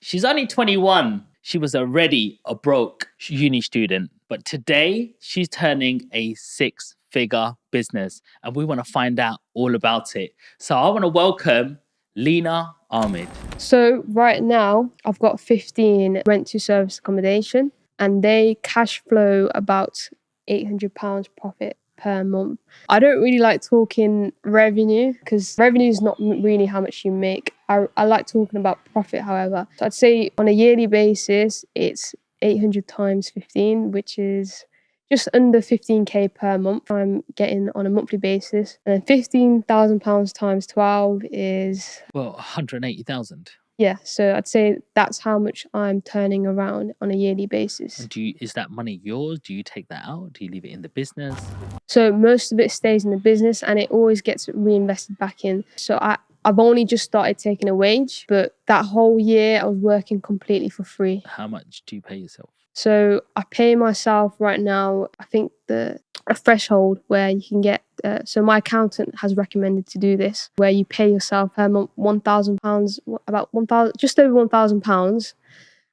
She's only 21. She was already a broke uni student, but today she's turning a six-figure business, and we want to find out all about it. So I want to welcome Leena Ahmed. So right now, I've got 15 rent-to-service accommodation, and they cash flow about £800 profit per month. I don't really like talking revenue because revenue is not really how much you make. I like talking about profit, however. So I'd say on a yearly basis, it's 800 times 15, which is just under 15k per month I'm getting on a monthly basis. And then £15,000 times 12 is... Well, 180,000. Yeah, so I'd say that's how much I'm turning around on a yearly basis. And is that money yours? Do you take that out? Do you leave it in the business? So most of it stays in the business and it always gets reinvested back in. So I've only just started taking a wage, but that whole year I was working completely for free. How much do you pay yourself? So I pay myself right now, I think a threshold where you can get, so my accountant has recommended to do this, where you pay yourself per month £1,000, about 1,000, just over £1,000,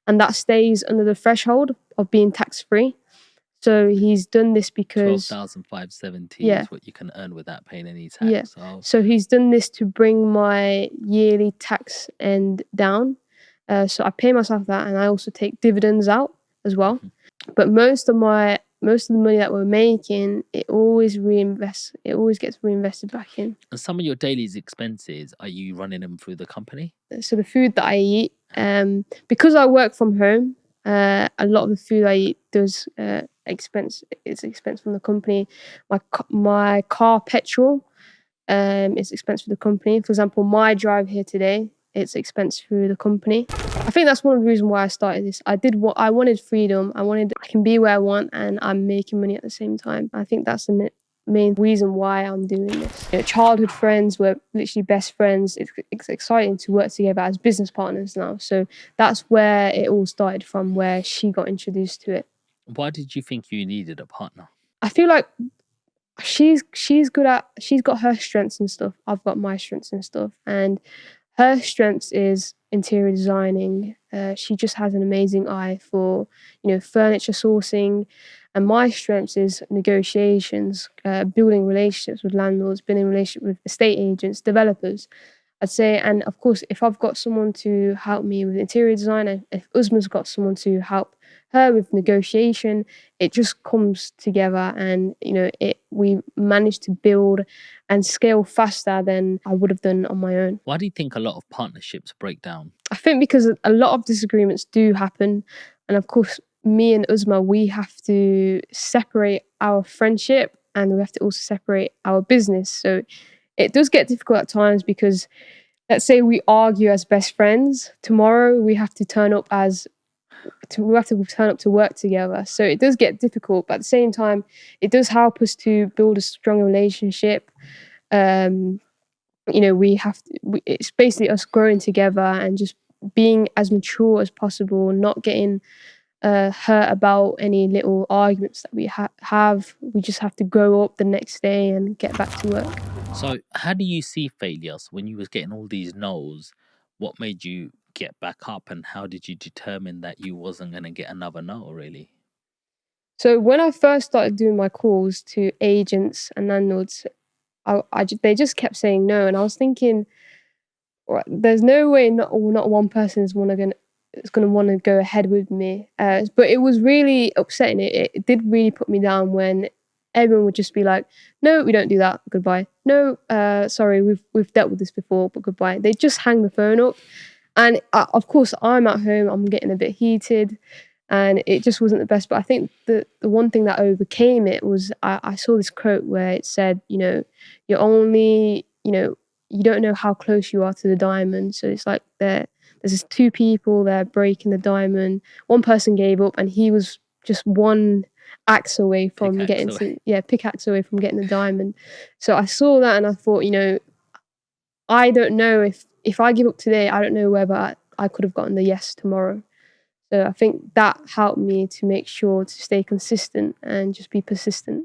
and that stays under the threshold of being tax-free. So he's done this because 12,570 is what you can earn without paying any tax. Yeah. So he's done this to bring my yearly tax end down. So I pay myself that, and I also take dividends out as well. Mm-hmm. But most of the money that we're making, it always gets reinvested back in. And some of your daily expenses, are you running them through the company? So the food that I eat, because I work from home, a lot of the food I eat does expense from the company. My car petrol is expense for the company. For example, my drive here today, it's expense through the company. I think that's one of the reasons why I started this. I wanted freedom. I can be where I want, and I'm making money at the same time. I think that's the main reason why I'm doing this. Childhood friends were literally best friends. It's exciting to work together as business partners now. So that's where it all started from, where she got introduced to it. Why did you think you needed a partner? I feel like she's got her strengths and stuff. I've got my strengths and stuff. And her strengths is interior designing. She just has an amazing eye for, furniture sourcing. And my strengths is negotiations, building relationships with landlords, building relationships with estate agents, developers, I'd say. And of course, if I've got someone to help me with interior design, and if Uzma's got someone to help her with negotiation, it just comes together, and we managed to build and scale faster than I would have done on my own. Why do you think a lot of partnerships break down? I think because a lot of disagreements do happen, and of course me and Uzma, we have to separate our friendship and we have to also separate our business. So it does get difficult at times because, let's say we argue as best friends, tomorrow we have to turn up to work together. So it does get difficult, but at the same time, it does help us to build a stronger relationship. It's basically us growing together and just being as mature as possible, not getting hurt about any little arguments that we have. We just have to grow up the next day and get back to work. So how do you see failures when you was getting all these no's? What made you get back up, and how did you determine that you wasn't going to get another no, really? So when I first started doing my calls to agents and landlords, they just kept saying no, and I was thinking, there's no way not one person is going to want to go ahead with me. But it was really upsetting. It did really put me down when everyone would just be like, no, we don't do that, goodbye. No, sorry, we've dealt with this before, but goodbye. They just hang the phone up. And of course, I'm at home, I'm getting a bit heated, and it just wasn't the best. But I think the one thing that overcame it was I saw this quote where it said, you're only, you don't know how close you are to the diamond. So it's like there's just two people there breaking the diamond. One person gave up, and he was just one pickaxe away from getting the diamond. So I saw that and I thought, I don't know if I give up today, I don't know whether I could have gotten the yes tomorrow. So I think that helped me to make sure to stay consistent and just be persistent.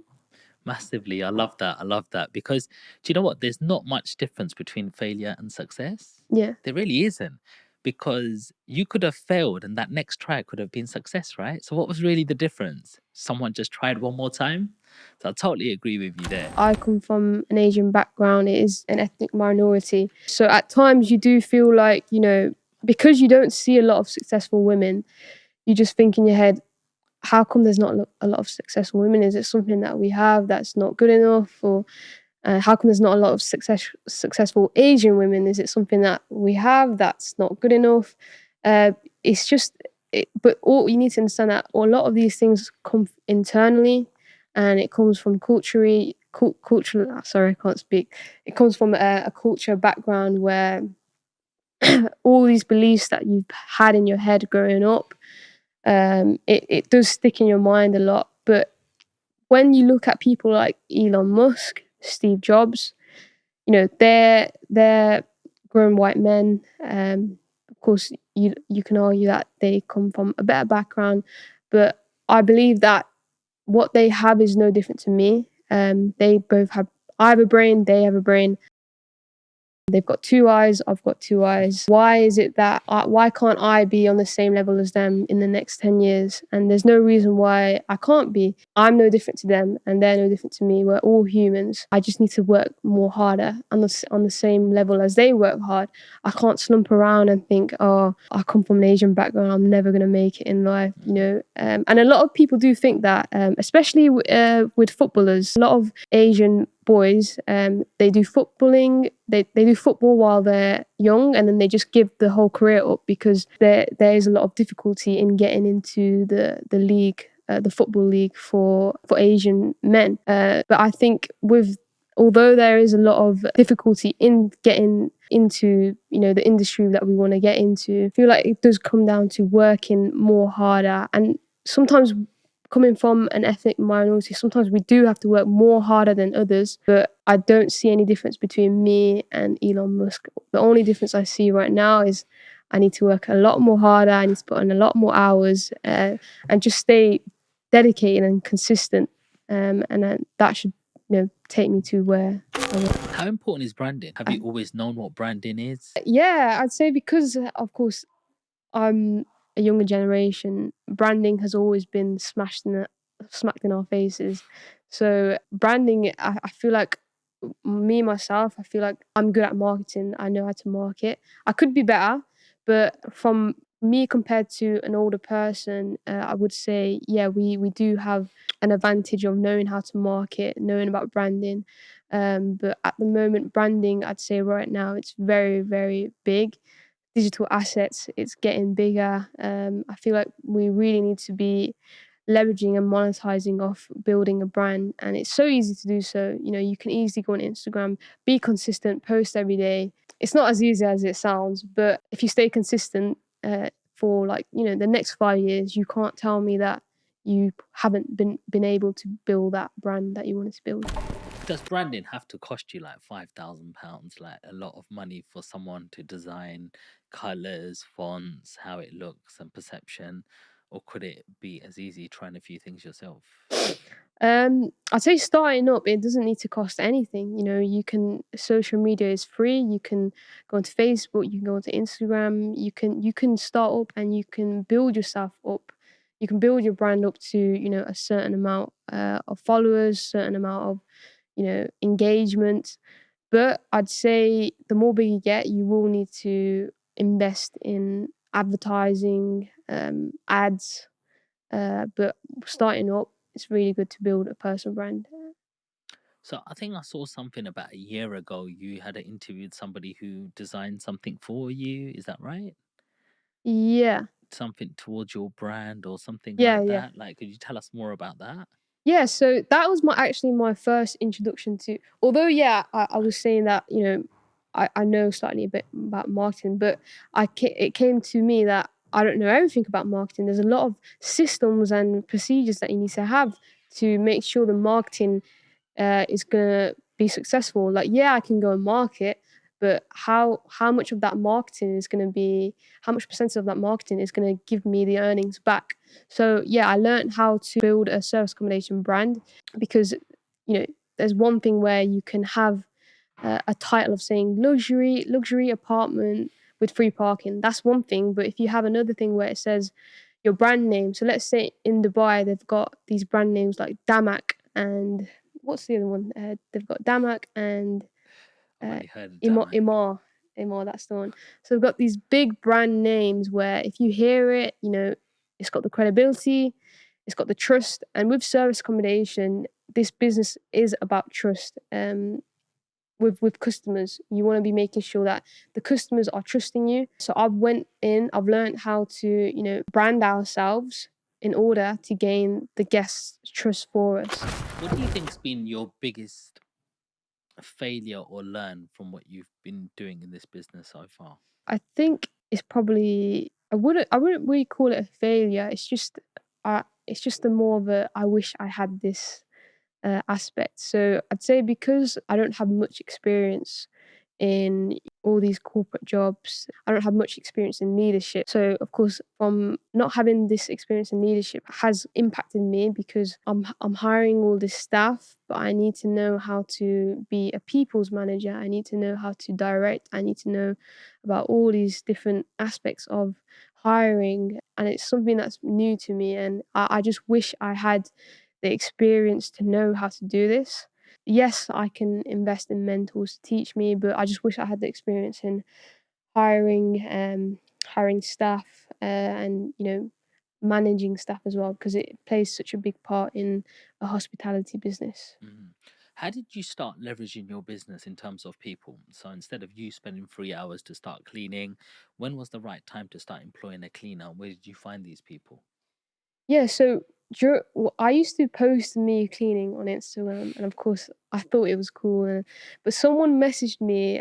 Massively. I love that. Because do you know what? There's not much difference between failure and success. Yeah. There really isn't. because you could have failed and that next try could have been success, right? So what was really the difference? Someone just tried one more time? So I totally agree with you there. I come from an Asian background. It is an ethnic minority. So at times you do feel like, because you don't see a lot of successful women, you just think in your head, how come there's not a lot of successful women? Is it something that we have that's not good enough? Or how come there's not a lot of successful Asian women? Is it something that we have that's not good enough? It's just, but all you need to understand that a lot of these things come internally, and it comes from culturally. Sorry, I can't speak. It comes from a culture background where all these beliefs that you've had in your head growing up, it does stick in your mind a lot. But when you look at people like Elon Musk, Steve Jobs, they're grown white men. Of course, you can argue that they come from a better background, but I believe that what they have is no different to me. They both have. I have a brain. They have a brain. They've got two eyes, I've got two eyes. Why is it that why can't I be on the same level as them in the next 10 years? And there's no reason why I can't be. I'm no different to them and they're no different to me. We're all humans. I just need to work more harder on the same level as they work hard. I can't slump around and think, oh, I come from an Asian background, I'm never going to make it in life, And a lot of people do think that, especially with footballers. A lot of Asian boys, they do footballing, they do football while they're young, and then they just give the whole career up because there is a lot of difficulty in getting into the league, the football league for Asian men. But I think although there is a lot of difficulty in getting into the industry that we want to get into, I feel like it does come down to working more harder. And sometimes, coming from an ethnic minority, sometimes we do have to work more harder than others, but I don't see any difference between me and Elon Musk. The only difference I see right now is I need to work a lot more harder, I need to put in a lot more hours, and just stay dedicated and consistent, and then that should take me to where I want. How important is branding? Have you always known what branding is? Yeah, I'd say because, of course, I'm a younger generation, branding has always been smacked in our faces. So branding, I feel like myself, I feel like I'm good at marketing. I know how to market. I could be better, but from me compared to an older person, I would say, yeah, we do have an advantage of knowing how to market, knowing about branding. But at the moment, branding, I'd say right now, it's very, very big. Digital assets, it's getting bigger. I feel like we really need to be leveraging and monetizing off building a brand, and it's so easy to do so. You can easily go on Instagram, be consistent, post every day. It's not as easy as it sounds, but if you stay consistent for the next 5 years, you can't tell me that you haven't been able to build that brand that you wanted to build. Does branding have to cost you like £5,000, like a lot of money for someone to design colors, fonts, how it looks, and perception? Or could it be as easy trying a few things yourself? I'd say starting up, it doesn't need to cost anything. Social media is free. You can go onto Facebook, you can go onto Instagram, you can start up and you can build yourself up. You can build your brand up to, a certain amount of followers, certain amount of, engagement. But I'd say the more big you get, you will need to invest in advertising, ads. But starting up, it's really good to build a personal brand. So I think I saw something about a year ago. You had interviewed somebody who designed something for you. Is that right? Yeah, Something towards your brand or something yeah, like yeah. that. Like, could you tell us more about that? Yeah, so that was actually my first introduction to. Although, yeah, I was saying that I know slightly a bit about marketing, but it came to me that I don't know everything about marketing. There's a lot of systems and procedures that you need to have to make sure the marketing is gonna be successful. Like, yeah, I can go and market, but how much of that marketing is gonna be, how much percent of that marketing is gonna give me the earnings back? So yeah, I learned how to build a service accommodation brand because there's one thing where you can have a title of saying luxury apartment, with free parking. That's one thing. But if you have another thing where it says your brand name, so let's say in Dubai they've got these brand names like Damak and what's the other one? They've got Damak and I've uh, only heard of Imar, Damak. Imar, Imar, that's the one. So we've got these big brand names where if you hear it, it's got the credibility, it's got the trust, and with service accommodation, this business is about trust. With customers, you want to be making sure that the customers are trusting you. So I've learned how to brand ourselves in order to gain the guests' trust for us. What do you think's been your biggest failure or learn from what you've been doing in this business so far? I think it's probably I wouldn't really call it a failure. It's just a more of a I wish I had this aspect. So I'd say because I don't have much experience in all these corporate jobs, I don't have much experience in leadership. So of course, from not having this experience in leadership has impacted me because I'm hiring all this staff, but I need to know how to be a people's manager. I need to know how to direct. I need to know about all these different aspects of hiring, and it's something that's new to me. And I just wish I had the experience to know how to do this. Yes, I can invest in mentors to teach me, but I just wish I had the experience in hiring, hiring staff, and managing staff as well, because it plays such a big part in a hospitality business. Mhm. How did you start leveraging your business in terms of people? So instead of you spending 3 hours to start cleaning, when was the right time to start employing a cleaner? Where did you find these people? Yeah, so I used to post me cleaning on Instagram, and of course, I thought it was cool. But someone messaged me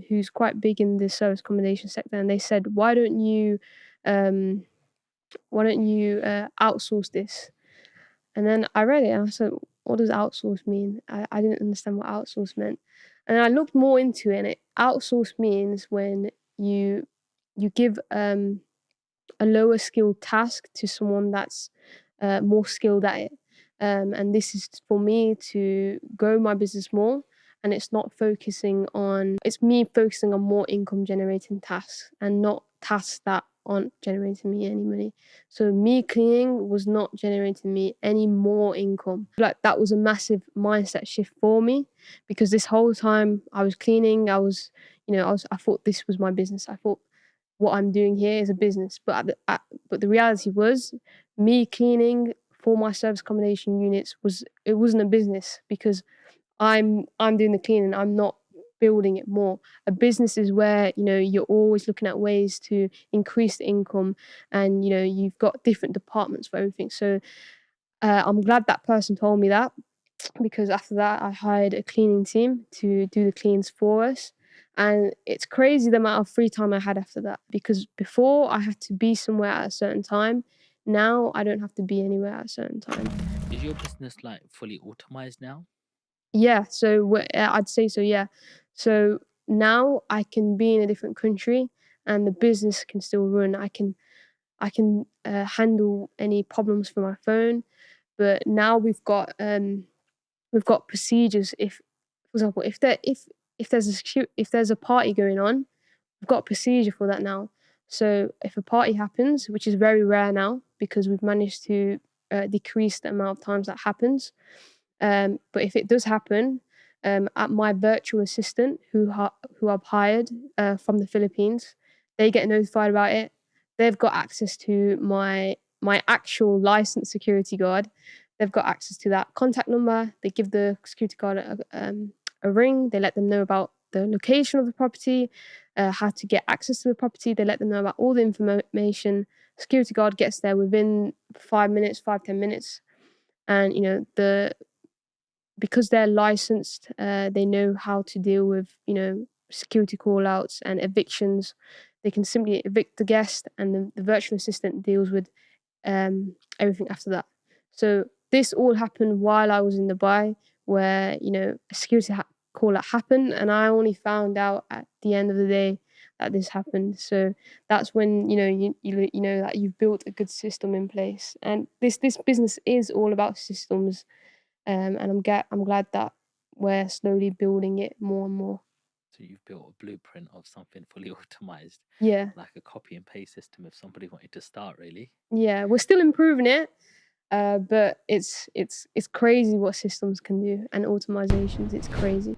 who's quite big in the service accommodation sector, and they said, um, why don't you outsource this?" And then I read it, and I said, "What does outsource mean?" I didn't understand what outsource meant, and I looked more into it. And outsource means when you give a lower skilled task to someone that's more skilled at it. And this is for me to grow my business more. And it's me focusing on more income generating tasks and not tasks that aren't generating me any money. So me cleaning was not generating me any more income. Like that was a massive mindset shift for me because this whole time I was cleaning, I thought this was my business. I thought what I'm doing here is a business. But the reality was, me cleaning for my service accommodation units wasn't a business because I'm doing the cleaning. I'm not building it more. A business is where you're always looking at ways to increase the income, and you've got different departments for everything. So I'm glad that person told me that because after that I hired a cleaning team to do the cleans for us. And it's crazy the amount of free time I had after that because before I had to be somewhere at a certain time. Now I don't have to be anywhere at a certain time. Is your business like fully automized now? Yeah, so I'd say so, yeah. So now I can be in a different country and the business can still run. I can handle any problems from my phone, but now we've got procedures. If, for example, if there's a party going on, we've got a procedure for that now. So if a party happens, which is very rare now because we've managed to decrease the amount of times that happens, but if it does happen, at my virtual assistant, who I've hired from the Philippines, they get notified about it. They've got access to my actual licensed security guard. They've got access to that contact number. They give the security guard a ring. They let them know about the location of the property, how to get access to the property. They let them know about all the information. Security guard gets there within 5 minutes, 5-10 minutes, and because they're licensed, they know how to deal with security call outs and evictions. They can simply evict the guest, and the virtual assistant deals with everything after that. So this all happened while I was in Dubai, where a security call out happened, and I only found out at the end of the day that this happened. So that's when you know that you've built a good system in place, and this business is all about systems. And I'm glad that we're slowly building it more and more. So you've built a blueprint of something fully automized, Yeah. like a copy and paste system if somebody wanted to start, really. Yeah. We're still improving it. But it's crazy what systems can do and automizations. It's crazy.